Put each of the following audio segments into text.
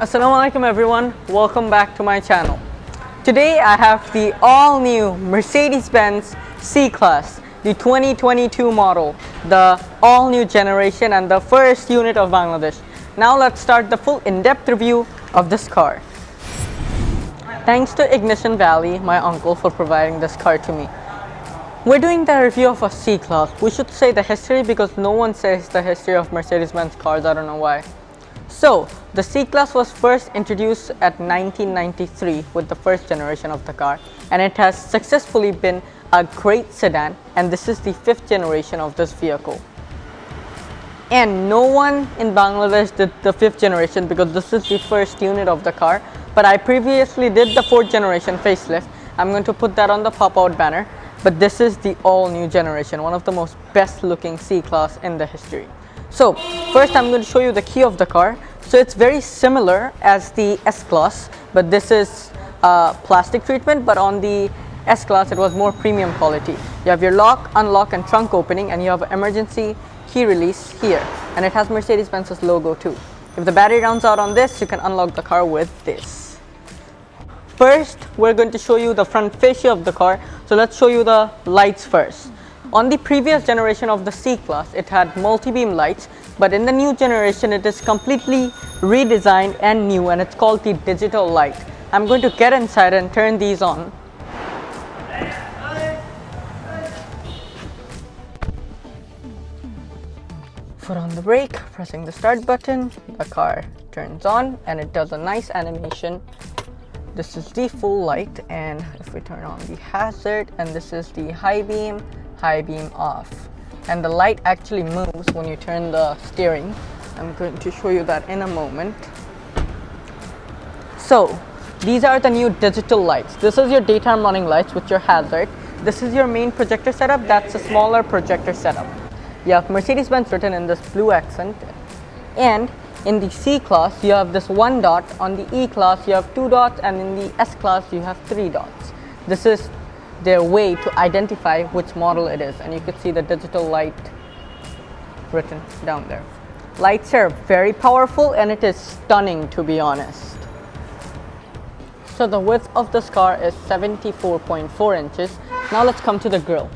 Assalamualaikum everyone, welcome back to my channel. Today I have the all-new Mercedes-Benz C-Class, the 2022 model, the all-new generation and the first unit of Bangladesh. Now let's start the full in-depth review of this car. Thanks to Ignition Valley, my uncle, for providing this car to me. We're doing the review of a C-Class. We should say the history because no one says the history of Mercedes-Benz cars, I don't know why. So, the C-Class was first introduced at 1993 with the first generation of the car, and it has successfully been a great sedan, and this is the fifth generation of this vehicle. And no one in Bangladesh did the fifth generation because this is the first unit of the car, but I previously did the fourth generation facelift. I'm going to put that on the pop-out banner, but this is the all-new generation, one of the most best looking C-Class in the history. So first I'm going to show you the key of the car. So it's very similar as the S-Class, but this is plastic treatment, but on the S-Class it was more premium quality. You have your lock, unlock and trunk opening, and you have emergency key release here, and it has Mercedes-Benz's logo too. If the battery runs out on this, you can unlock the car with this. First we're going to show you the front fascia of the car, so let's show you the lights first. On the previous generation of the C-Class, it had multi-beam lights, but in the new generation it is completely redesigned and new, and it's called the digital light. I'm going to get inside and turn these on. Foot on the brake, pressing the start button, the car turns on and it does a nice animation. This is the full light, and if we turn on the hazard, and this is the high beam off, and the light actually moves when you turn the steering. I'm going to show you that in a moment. So these are the new digital lights. This is your daytime running lights with your hazard. This is your main projector setup. That's a smaller projector setup. You have Mercedes-Benz written in this blue accent, and in the C-Class you have this one dot, on the E-Class you have two dots, and in the S-Class you have three dots. This is their way to identify which model it is, and you can see the digital light written down there. Lights are very powerful and it is stunning, to be honest. So the width of this car is 74.4 inches. Now let's come to the grille.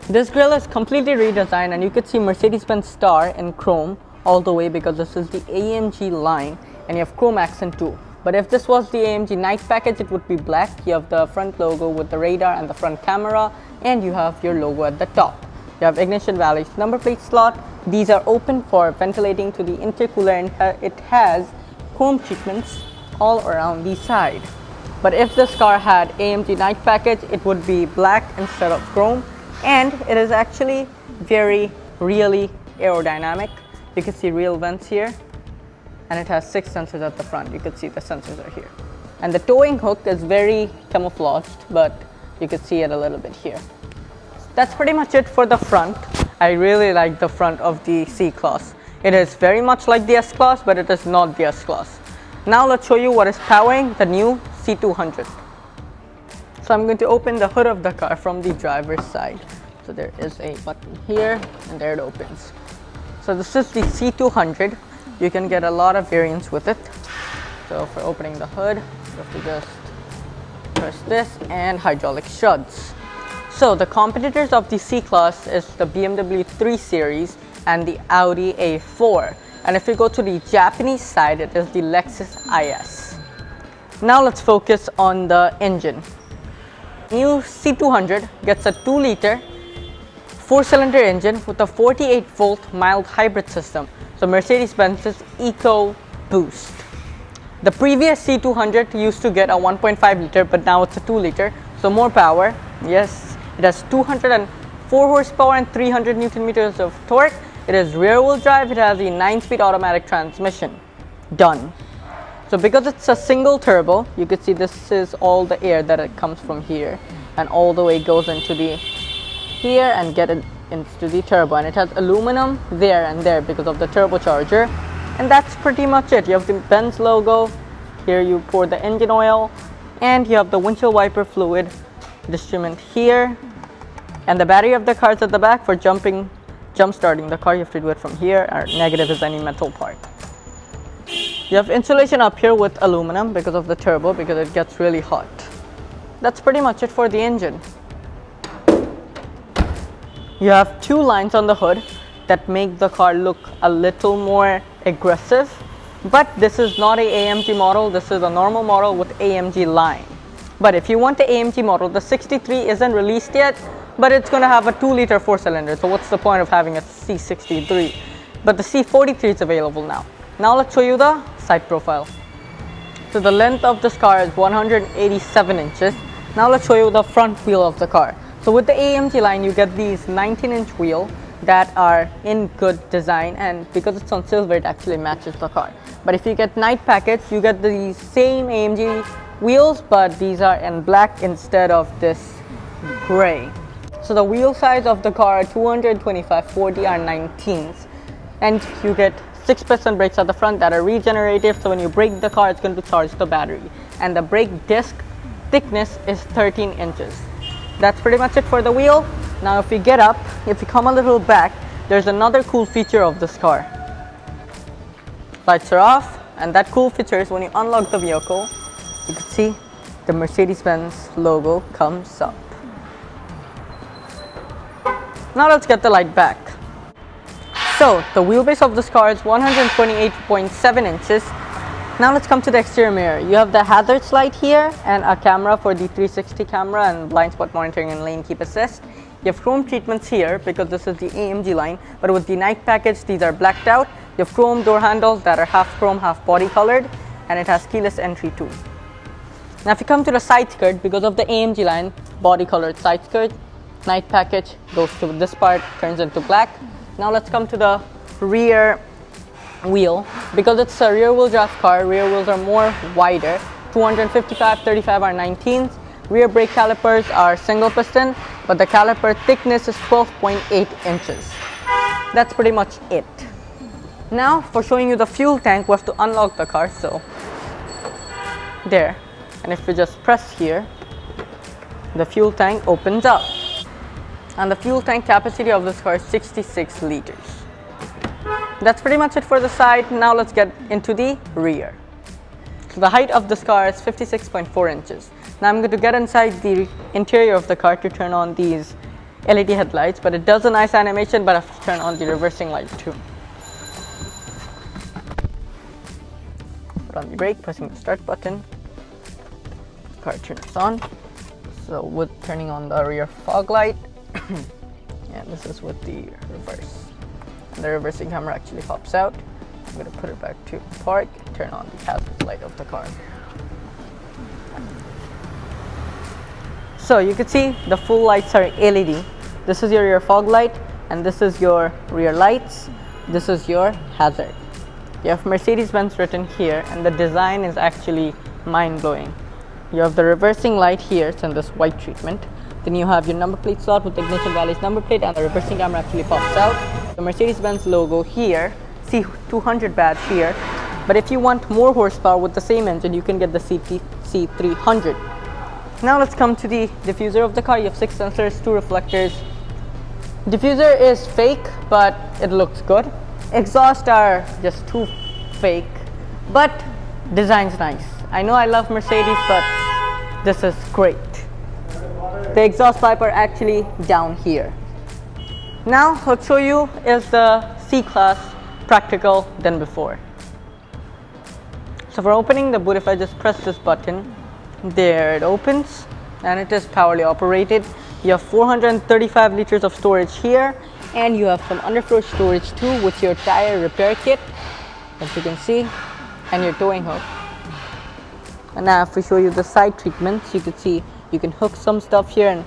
This grille is completely redesigned, and you can see Mercedes-Benz star in chrome all the way because this is the AMG line, and you have chrome accent too. But if this was the AMG night package, it would be black. You have the front logo with the radar and the front camera, and you have your logo at the top. You have Ignition Valley's number plate slot. These are open for ventilating to the intercooler, and it has chrome treatments all around the side. But if this car had AMG night package, it would be black instead of chrome, and it is actually really aerodynamic. You can see real vents here, and it has 6 sensors at the front. You can see the sensors are here, and the towing hook is very camouflaged, but you can see it a little bit here. That's pretty much it for the front. I really like the front of the C-Class. It is very much like the S-Class, but it is not the S-Class. Now let's show you what is powering the new C200. So I'm going to open the hood of the car from the driver's side. So there is a button here, and there it opens. So this is the C200. You can get a lot of variants with it. So for opening the hood, you have to just press this, and hydraulic shrugs. So the competitors of the C-Class is the BMW 3 Series and the Audi A4. And if you go to the Japanese side, it is the Lexus IS. Now let's focus on the engine. New C200 gets a 2-liter 4-cylinder engine with a 48-volt mild hybrid system. So Mercedes-Benz's Eco Boost. The previous C200 used to get a 1.5 liter, but now it's a 2 liter, so more power. Yes, it has 204 horsepower and 300 Newton meters of torque. It is rear-wheel drive. It has a 9-speed automatic transmission. Done. So because it's a single turbo, you can see this is all the air that it comes from here, and all the way goes into the here and get it into the turbo, and it has aluminum there and there because of the turbocharger. And that's pretty much it. You have the Benz logo here, you pour the engine oil, and you have the windshield wiper fluid instrument here, and the battery of the car is at the back. For jump starting the car, you have to do it from here, or negative is any metal part. You have insulation up here with aluminum because of the turbo, because it gets really hot. That's pretty much it for the engine. You have two lines on the hood that make the car look a little more aggressive, but this is not a AMG model, this is a normal model with AMG line. But if you want the AMG model, the 63 isn't released yet, but it's going to have a 2-liter 4-cylinder, so what's the point of having a C63? But the C43 is available now. Now let's show you the side profile. So the length of this car is 187 inches. Now let's show you the front wheel of the car. So with the AMG line, you get these 19-inch wheel that are in good design, and because it's on silver, it actually matches the car. But if you get night package, you get the same AMG wheels, but these are in black instead of this gray. So the wheel size of the car are 225/40 are 19s, and you get 6% brakes at the front that are regenerative, so when you brake the car, it's going to charge the battery. And the brake disc thickness is 13 inches. That's pretty much it for the wheel. Now if you get up, if you come a little back, there's another cool feature of this car. Lights are off, and that cool feature is when you unlock the vehicle, you can see the Mercedes-Benz logo comes up. Now let's get the light back. So the wheelbase of this car is 128.7 inches. Now let's come to the exterior mirror. You have the hazards light here and a camera for the 360 camera and blind spot monitoring and lane keep assist. You have chrome treatments here because this is the AMG line, but with the night package, these are blacked out. You have chrome door handles that are half chrome, half body colored, and it has keyless entry too. Now if you come to the side skirt, because of the AMG line, body colored side skirt, night package goes to this part, turns into black. Now let's come to the rear wheel. Because it's a rear wheel drive car, rear wheels are more wider. 255/35 are 19s. Rear brake calipers are single piston, but the caliper thickness is 12.8 inches. That's pretty much it. Now for showing you the fuel tank, we have to unlock the car, so there. And if we just press here, the fuel tank opens up. And the fuel tank capacity of this car is 66 liters. That's pretty much it for the side. Now let's get into the rear. So the height of this car is 56.4 inches. Now I'm going to get inside the interior of the car to turn on these LED headlights, but it does a nice animation, but I have to turn on the reversing light too. Put on the brake, pressing the start button. Car turns on. So with turning on the rear fog light, and this is with the reverse. And the reversing camera actually pops out. I'm going to put it back to park and turn on the hazard light of the car. So you can see the full lights are LED. This is your rear fog light, and this is your rear lights. This is your hazard. You have Mercedes-Benz written here, and the design is actually mind-blowing. You have the reversing light here, it's in this white treatment. Then you have your number plate slot with Ignition Valley's number plate, and the reversing camera actually pops out. The Mercedes-Benz logo here, C200 badge here. But if you want more horsepower with the same engine, you can get the C300. Now let's come to the diffuser of the car. You have 6 sensors, 2 reflectors. Diffuser is fake, but it looks good. Exhaust are just too fake, but design's nice. I know I love Mercedes, but this is great. The exhaust pipe are actually down here. Now let's show you is the C-Class practical than before. So for opening the boot, if I just press this button, there it opens, and it is powerly operated. You have 435 liters of storage here, and you have some underfloor storage too with your tire repair kit, as you can see, and your towing hook. And now if we show you the side treatments, you can see you can hook some stuff here, and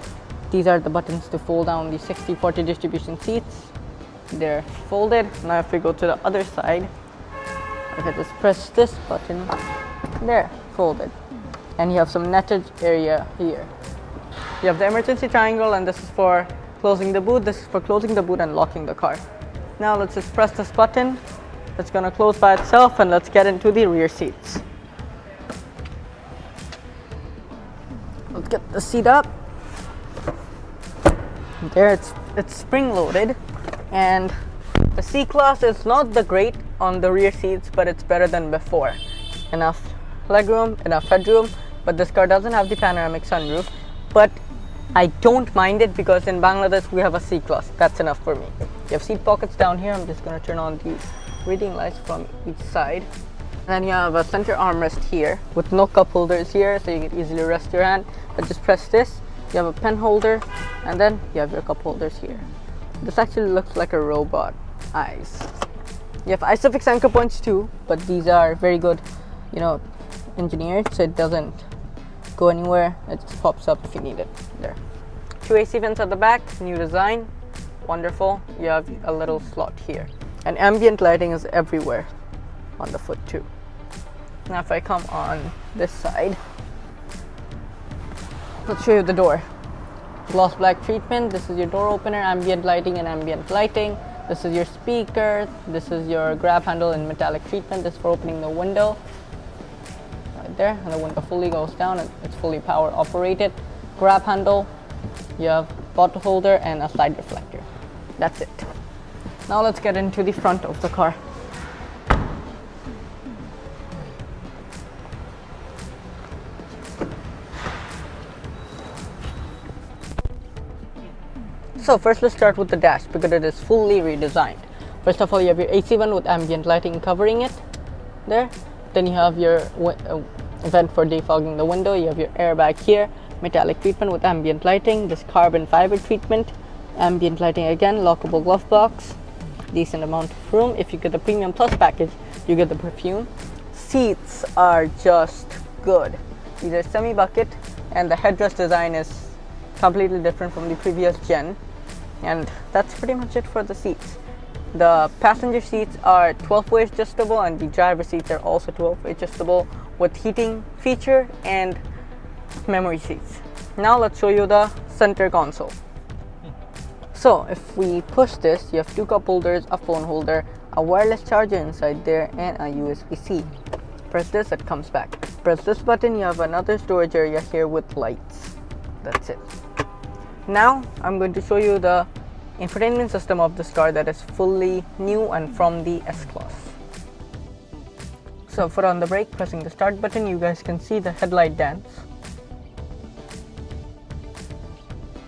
these are the buttons to fold down the 60/40 distribution seats. They're folded. Now if we go to the other side, if I just press this button, there, folded. And you have some netted area here. You have the emergency triangle, and this is for closing the boot. This is for closing the boot and locking the car. Now let's just press this button. It's gonna close by itself, and let's get into the rear seats. Let's get the seat up. There, it's spring loaded, and the C-Class is not the great, on the rear seats, but it's better than before. Enough legroom, enough headroom, but this car doesn't have the panoramic sunroof, but I don't mind it because in Bangladesh we have a C-Class. That's enough for me. You have seat pockets down here. I'm just going to turn on the reading lights from each side. And then you have a center armrest here with no cup holders here, so you can easily rest your hand. But just press this, you have a pen holder, and then you have your cup holders here. This actually looks like a robot eyes. You have ISOFIX anchor points too, but these are very good, engineered, so it doesn't go anywhere. It just pops up if you need it. There. 2 AC vents at the back, new design, wonderful. You have a little slot here, and ambient lighting is everywhere on the foot too. Now if I come on this side, let's show you the door. Gloss black treatment. This is your door opener, ambient lighting and ambient lighting. This is your speaker. This is your grab handle in metallic treatment. This is for opening the window right there, and the window fully goes down and it's fully power operated. Grab handle, you have bottle holder and a side reflector. That's it. Now let's get into the front of the car. So first let's start with the dash because it is fully redesigned. First of all, you have your AC vent with ambient lighting covering it there. Then you have your vent for defogging the window. You have your airbag here, metallic treatment with ambient lighting, this carbon fiber treatment, ambient lighting again, lockable glove box, decent amount of room. If you get the Premium Plus package, you get the perfume. Seats are just good. These are semi-bucket and the headrest design is completely different from the previous gen. And that's pretty much it for the seats. The passenger seats are 12-way adjustable and the driver seats are also 12-way adjustable with heating feature and memory seats. Now let's show you the center console. So if we push this, you have 2 cup holders, a phone holder, a wireless charger inside there, and a USB-C. Press this, it comes back. Press this button, you have another storage area here with lights. That's it. Now I'm going to show you the infotainment system of this car that is fully new and from the S-Class. So foot on the brake, pressing the start button, you guys can see the headlight dance.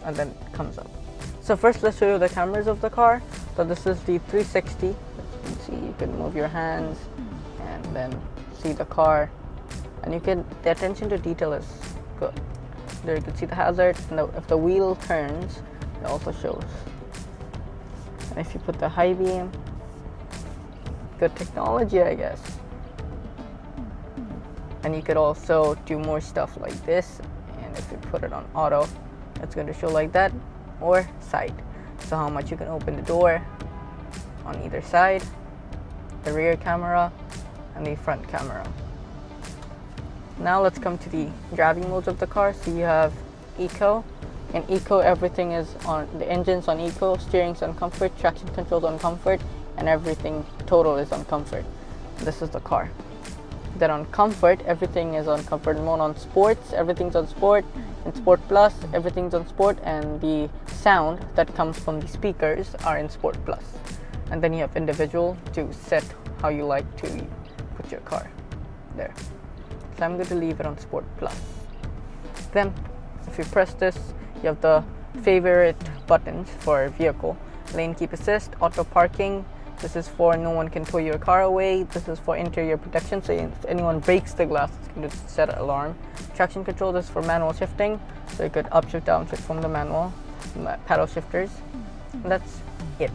And then it comes up. So first let's show you the cameras of the car. So this is the 360. As you can see, you can move your hands and then see the car. And the attention to detail is good. There you can see the hazard, and if the wheel turns, it also shows. And if you put the high beam, good technology, I guess. And you could also do more stuff like this, and if you put it on auto, it's going to show like that, or side. So how much you can open the door on either side, the rear camera, and the front camera. Now let's come to the driving modes of the car. So you have Eco. In Eco, everything is on, the engine's on Eco, steering's on Comfort, traction control's on Comfort, and everything total is on Comfort. This is the car. Then on Comfort, everything is on Comfort mode. On Sports, everything's on Sport. In Sport Plus, everything's on Sport, and the sound that comes from the speakers are in Sport Plus. And then you have Individual to set how you like to put your car there. So I'm going to leave it on Sport Plus. Then if you press this, you have the favorite buttons for vehicle. Lane keep assist, auto parking. This is for no one can tow your car away. This is for interior protection, so if anyone breaks the glass, it's going to set an alarm. Traction control, this is for manual shifting, so you could upshift, downshift from the manual. Paddle shifters. And that's it.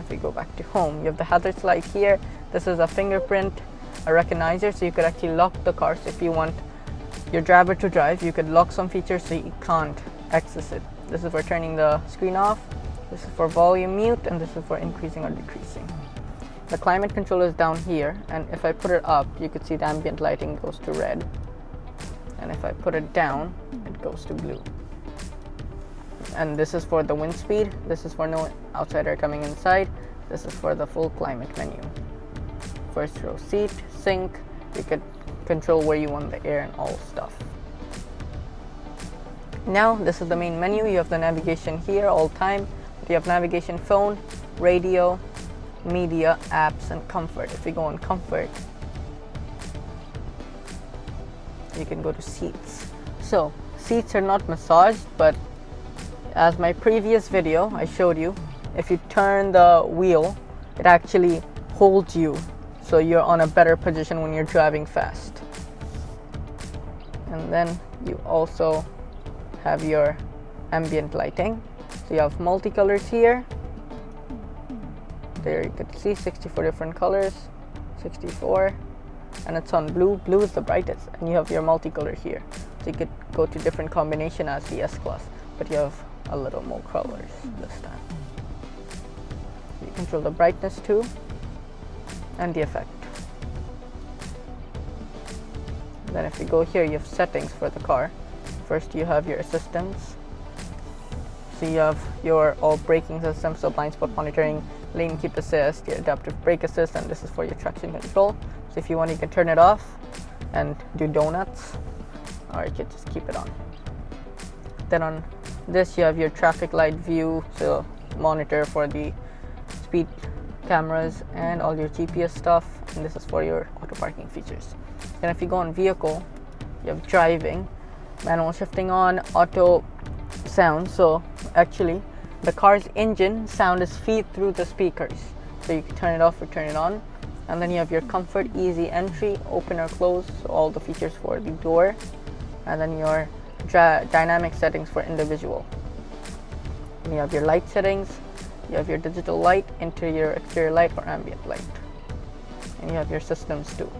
If we go back to home, you have the hazard light here. This is a fingerprint, a recognizer, so you could actually lock the car. So if you want your driver to drive, you could lock some features so you can't access it. This is for turning the screen off. This is for volume mute, and this is for increasing or decreasing. The climate control is down here, and if I put it up, you could see the ambient lighting goes to red. And if I put it down, it goes to blue. And this is for the wind speed. This is for no outsider coming inside. This is for the full climate menu. First row seat, sync. You could control where you want the air and all stuff. Now this is the main menu. You have the navigation here all time. You have navigation, phone, radio, media, apps, and comfort. If we go on comfort, you can go to seats. So seats are not massaged, but as my previous video I showed you, if you turn the wheel, it actually holds you, so you're on a better position when you're driving fast. And then you also have your ambient lighting. So you have multicolors here. There you can see 64 different colors, 64, and it's on blue. Blue is the brightest, and you have your multicolor here. So you could go to different combination as the S-Class, but you have a little more colors this time. You control the brightness too, and the effect. Then if you go here, you have settings for the car. First you have your assistance. So you have your all braking system, so blind spot monitoring, lane keep assist, your adaptive brake assist, and this is for your traction control. So if you want, you can turn it off and do donuts, or you can just keep it on. Then on this you have your traffic light view, so monitor for the speed cameras and all your GPS stuff, and this is for your auto parking features. Then if you go on vehicle, you have driving, manual shifting on, auto sound. So actually the car's engine sound is feed through the speakers, so you can turn it off or turn it on. And then you have your comfort, easy entry, open or close, so all the features for the door. And then your dynamic settings for individual. And you have your light settings, you have your digital light, interior, exterior light, or ambient light. And you have your systems too.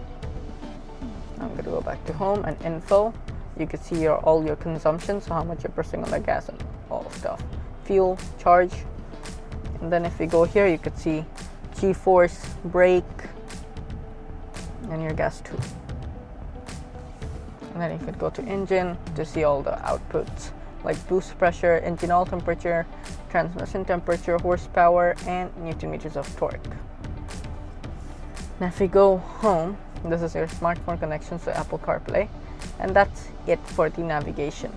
I'm going to go back to home and info. You can see all your consumption, so how much you're pressing on the gas and all stuff. Fuel, charge. And then if we go here, you could see G-force, brake, and your gas too. And then you could go to engine to see all the outputs, like boost pressure, engine oil temperature, transmission temperature, horsepower, and newton meters of torque. Now if we go home, this is your smartphone connection, so Apple CarPlay, and that's it for the navigation.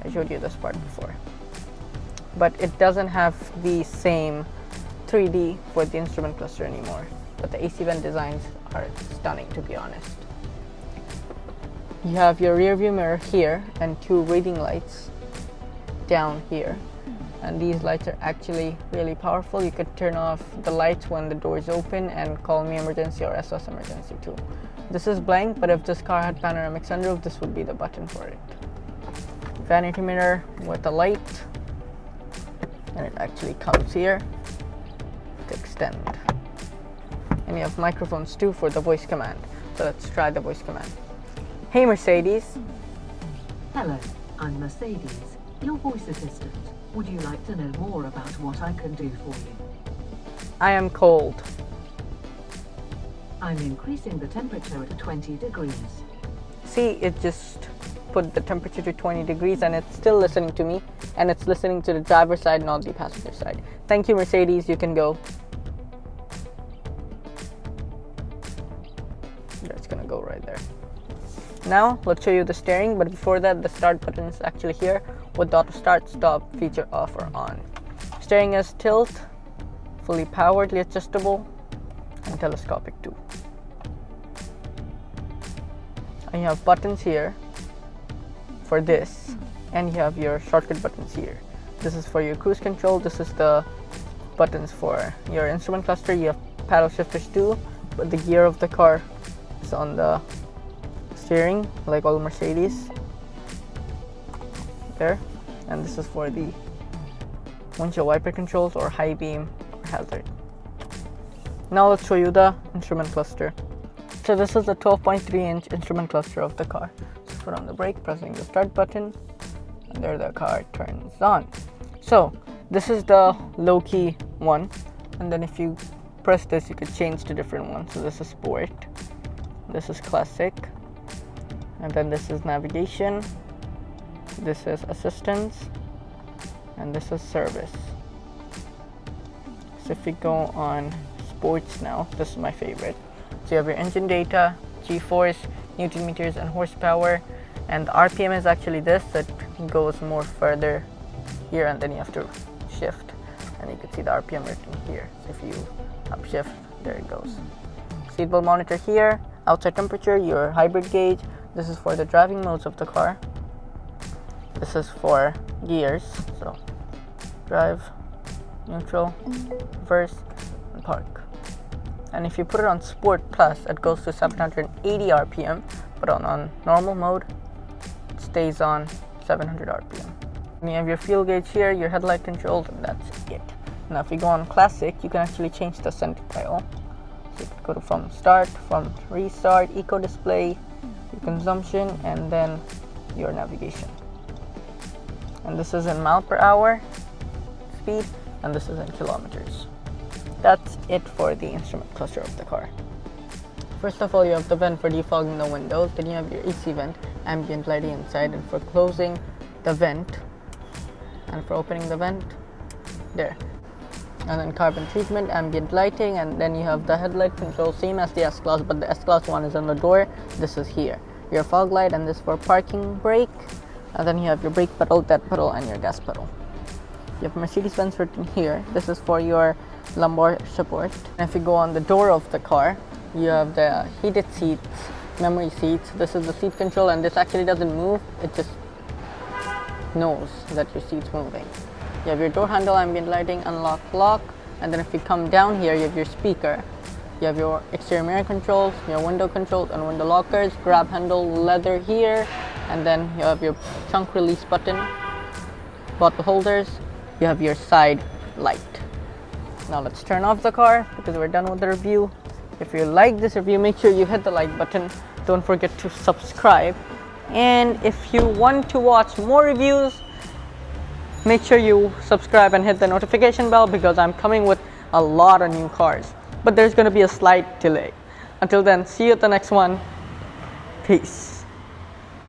I showed you this part before, but it doesn't have the same 3D for the instrument cluster anymore, but the AC vent designs are stunning, to be honest. You have your rear view mirror here and two reading lights down here, and these lights are actually really powerful. You could turn off the lights when the door is open and call me emergency or SOS emergency too. This is blank, but if this car had panoramic sunroof, this would be the button for it. Vanity mirror with a light, and it actually comes here to extend. And you have microphones too for the voice command. So let's try the voice command. Hey Mercedes. Hello, I'm Mercedes, your voice assistant. Would you like to know more about what I can do for you? I am cold. I'm increasing the temperature to 20 degrees. See, it just put the temperature to 20 degrees and it's still listening to me, and it's listening to the driver's side, not the passenger side. Thank you, Mercedes, you can go. That's gonna go right there. Now let's show you the steering, but before that, the start button is actually here with the auto start stop feature off or on. Steering is tilt, fully poweredly adjustable, and telescopic too. And you have buttons here for this, and you have your shortcut buttons here. This is for your cruise control. This is the buttons for your instrument cluster. You have paddle shifters too, but the gear of the car is on the steering, like all Mercedes there. And this is for the windshield wiper controls or high beam or hazard. Now let's show you the instrument cluster. So this is the 12.3-inch instrument cluster of the car. So put on the brake, pressing the start button, and there the car turns on. So this is the low-key one, and then if you press this, you could change to different ones. So this is sport, this is classic, and then this is navigation, this is assistance, and this is service. So if we go on sports now, this is my favorite. So you have your engine data, G-force, newton meters, and horsepower, and the RPM is actually this that goes more further here, and then you have to shift. and you can see the RPM rating here. If you upshift, there it goes. Seatbelt monitor here, outside temperature, your hybrid gauge. This is for the driving modes of the car. This is for gears, so drive, neutral, reverse, and park. And if you put it on Sport Plus, it goes to 780 RPM, but on normal mode, it stays on 700 RPM. And you have your fuel gauge here, your headlight controls, and that's it. Now if you go on Classic, you can actually change the center dial. So you can go to from start, from restart, eco display, your consumption, and then your navigation. And this is in mile per hour speed, and this is in kilometers. That's it for the instrument cluster of the car. First of all, you have the vent for defogging the windows, then you have your AC vent, ambient lighting inside, and for closing the vent, and for opening the vent, there. And then carbon treatment, ambient lighting, and then you have the headlight control, same as the S-Class, but the S-Class one is on the door, this is here. Your fog light, and this for parking brake, and then you have your brake pedal, dead pedal, and your gas pedal. You have Mercedes-Benz written here, this is for your lumbar support. And if you go on the door of the car, you have the heated seats, memory seats. This is the seat control, and this actually doesn't move, it just knows that your seat's moving. You have your door handle, ambient lighting, unlock, lock, and then if you come down here, you have your speaker. You have your exterior mirror controls, your window controls, and window lockers, grab handle, leather here, and then you have your trunk release button, bottle holders. You have your side light. Now let's turn off the car because we're done with the review. If you like this review, make sure you hit the like button. Don't forget to subscribe. And if you want to watch more reviews, make sure you subscribe and hit the notification bell because I'm coming with a lot of new cars. But there's going to be a slight delay. Until then, see you at the next one. Peace.